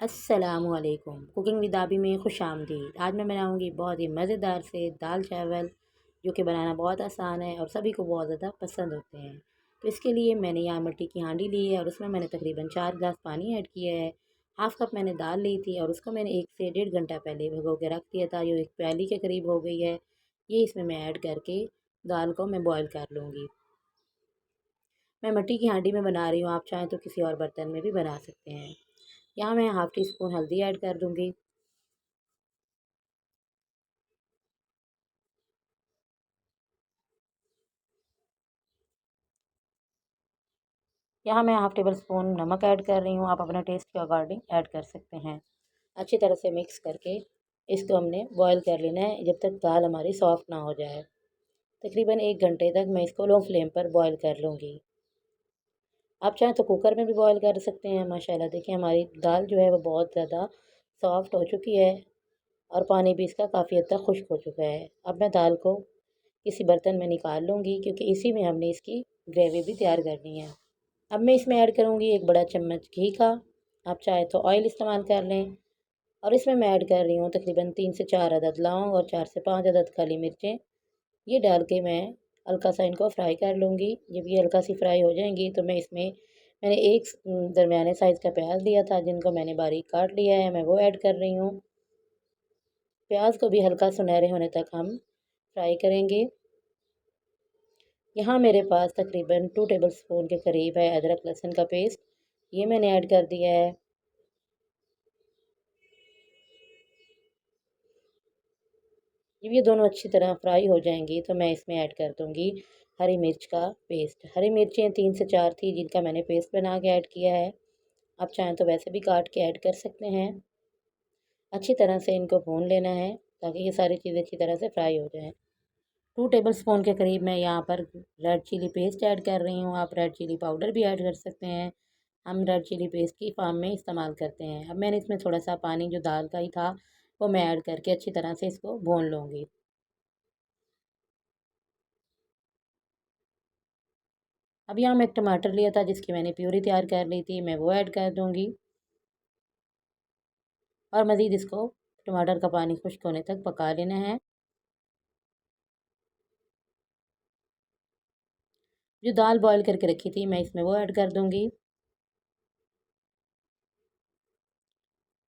अस्सलामुअलैकुम। Cooking with आबी में खुशामदीद। आज मैं बनाऊंगी बहुत ही मज़ेदार से दाल चावल, जो कि बनाना बहुत आसान है और सभी को बहुत ज़्यादा पसंद होते हैं। तो इसके लिए मैंने यहाँ मिट्टी की हांडी ली है और उसमें मैंने तकरीबन 4 गिलास पानी ऐड किया है। हाफ़ कप मैंने दाल ली थी और उसको मैंने 1 से 1.5 घंटा पहले भिगो के रख दिया था, जो एक प्याली के करीब हो गई है। ये इसमें मैं ऐड करके दाल को मैं बॉयल कर लूँगी। मैं मिट्टी की हांडी में बना रही हूँ, आप चाहें तो किसी और बर्तन में भी बना सकते हैं। यहाँ मैं हाफ़ टी स्पून हल्दी ऐड कर दूँगी। यहाँ मैं हाफ़ टेबल स्पून नमक ऐड कर रही हूँ, आप अपने टेस्ट के अकॉर्डिंग ऐड कर सकते हैं। अच्छी तरह से मिक्स करके इसको हमने बॉईल कर लेना है जब तक दाल हमारी सॉफ़्ट ना हो जाए। तकरीबन 1 घंटे तक मैं इसको लो फ्लेम पर बॉईल कर लूँगी। आप चाहें तो कुकर में भी बॉईल कर सकते हैं। माशाल्लाह देखिए हमारी दाल जो है वो बहुत ज़्यादा सॉफ़्ट हो चुकी है और पानी भी इसका काफ़ी हद तक खुश्क हो चुका है। अब मैं दाल को किसी बर्तन में निकाल लूँगी, क्योंकि इसी में हमने इसकी ग्रेवी भी तैयार करनी है। अब मैं इसमें ऐड करूँगी 1 बड़ा चम्मच घी का। आप चाहे तो ऑयल इस्तेमाल कर लें। और इसमें मैं ऐड कर रही हूँ तकरीबन 3 से 4 अदद लौंग और 4 से 5 अदद काली मिर्चें। ये डाल के मैं हल्का सा इनको फ्राई कर लूँगी। जब ये हल्का सी फ्राई हो जाएंगी तो मैंने एक दरमियाने साइज़ का प्याज लिया था, जिनको मैंने बारीक काट लिया है, मैं वो ऐड कर रही हूँ। प्याज को भी हल्का सुनहरे होने तक हम फ्राई करेंगे। यहाँ मेरे पास तकरीबन 2 टेबल स्पून के करीब है अदरक लहसुन का पेस्ट, ये मैंने ऐड कर दिया है। जब ये दोनों अच्छी तरह फ्राई हो जाएंगी तो मैं इसमें ऐड कर दूँगी हरी मिर्च का पेस्ट। हरी मिर्चें 3 से 4 थी, जिनका मैंने पेस्ट बना के ऐड किया है। आप चाहें तो वैसे भी काट के ऐड कर सकते हैं। अच्छी तरह से इनको भून लेना है ताकि ये सारी चीज़ें अच्छी तरह से फ्राई हो जाएँ। 2 टेबल स्पून के करीब मैं यहाँ पर रेड चिली पेस्ट ऐड कर रही हूँ। आप रेड चिली पाउडर भी ऐड कर सकते हैं। हम रेड चिली पेस्ट की फॉर्म में इस्तेमाल करते हैं। अब मैंने इसमें थोड़ा सा पानी जो दाल का ही था वो मैं ऐड करके अच्छी तरह से इसको भून लूँगी। अब यहाँ मैं एक टमाटर लिया था जिसकी मैंने प्यूरी तैयार कर ली थी, मैं वो ऐड कर दूँगी और मज़ीद इसको टमाटर का पानी खुश्क होने तक पका लेना है। जो दाल बॉयल करके रखी थी मैं इसमें वो ऐड कर दूँगी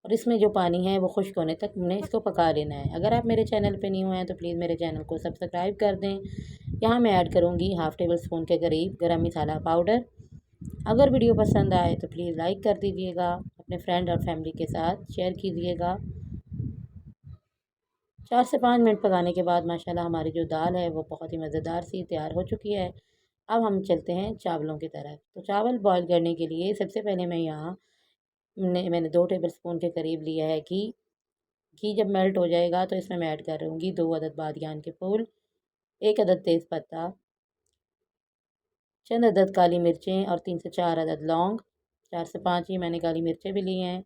और इसमें जो पानी है वो खुश्क होने तक हमने इसको पका लेना है। अगर आप मेरे चैनल पे न्यू हैं तो प्लीज़ मेरे चैनल को सब्सक्राइब कर दें। यहाँ मैं ऐड करूँगी हाफ़ टेबल स्पून के करीब गरम मसाला पाउडर। अगर वीडियो पसंद आए तो प्लीज़ लाइक कर दीजिएगा, अपने फ्रेंड और फैमिली के साथ शेयर कीजिएगा। 4 से 5 मिनट पकाने के बाद माशाल्लाह हमारी जो दाल है वो बहुत ही मज़ेदार सी तैयार हो चुकी है। अब हम चलते हैं चावलों की तरफ। तो चावल बॉयल करने के लिए सबसे पहले मैंने 2 टेबल स्पून के करीब लिया है घी। घी जब मेल्ट हो जाएगा तो इसमें मैं ऐड करूँगी 2 अदद बादियान के फूल, 1 अदद तेज़पत्ता, चंद अदद काली मिर्चें और 3 से 4 अदद लौंग। 4 से 5 ही मैंने काली मिर्चें भी ली हैं।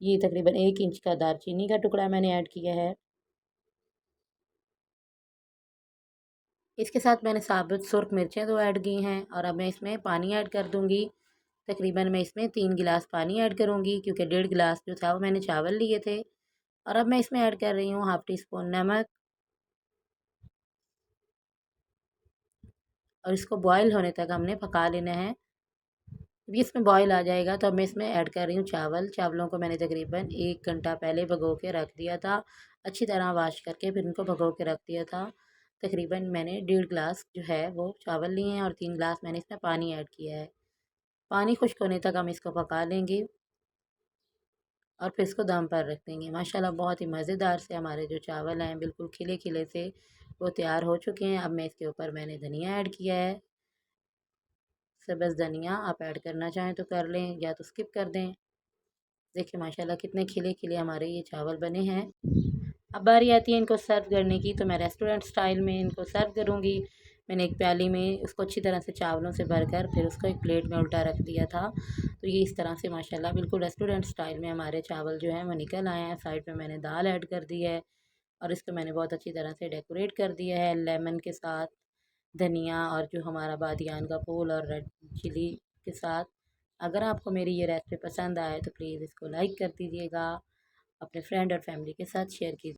ये तकरीबन 1 इंच का दालचीनी का टुकड़ा मैंने ऐड किया है। इसके साथ मैंने साबुत सुर्ख मिर्चें 2 ऐड की हैं और अब मैं इसमें पानी ऐड कर दूँगी। तकरीबन मैं इसमें 3 गिलास पानी ऐड करूँगी, क्योंकि 1.5 गिलास जो था वो मैंने चावल लिए थे। और अब मैं इसमें ऐड कर रही हूँ हाफ़ टी स्पून नमक और इसको बॉयल होने तक हमने पका लेना है। जब इसमें बॉयल आ जाएगा तो अब मैं इसमें ऐड कर रही हूँ चावल। चावलों को मैंने तकरीबन 1 घंटा पहले भिगो के रख दिया था। अच्छी तरह वॉश करके फिर इनको भिगो के रख दिया था। तकरीबन मैंने 1.5 गिलास जो है वो चावल लिए हैं और 3 गिलास मैंने इसमें पानी ऐड किया है। पानी खुश्क होने तक हम इसको पका लेंगे और फिर इसको दम पर रख देंगे। माशाल्लाह बहुत ही मज़ेदार से हमारे जो चावल हैं बिल्कुल खिले खिले से वो तैयार हो चुके हैं। अब मैं इसके ऊपर मैंने धनिया ऐड किया है। सब्ज़ धनिया आप ऐड करना चाहें तो कर लें या तो स्किप कर दें। देखिए माशाल्लाह कितने खिले खिले हमारे ये चावल बने हैं। अब बारी आती है इनको सर्व करने की, तो मैं रेस्टोरेंट स्टाइल में इनको सर्व करूँगी। मैंने एक प्याली में उसको अच्छी तरह से चावलों से भरकर फिर उसको एक प्लेट में उल्टा रख दिया था। तो ये इस तरह से माशाल्लाह बिल्कुल रेस्टोरेंट स्टाइल में हमारे चावल जो हैं वो निकल आए हैं। साइड में मैंने दाल ऐड कर दी है और इसको मैंने बहुत अच्छी तरह से डेकोरेट कर दिया है लेमन के साथ, धनिया और जो हमारा बादियान का फूल और रेड चिली के साथ। अगर आपको मेरी ये रेसिपी पसंद आए तो प्लीज़ इसको लाइक कर दीजिएगा, अपने फ्रेंड और फैमिली के साथ शेयर कीजिए।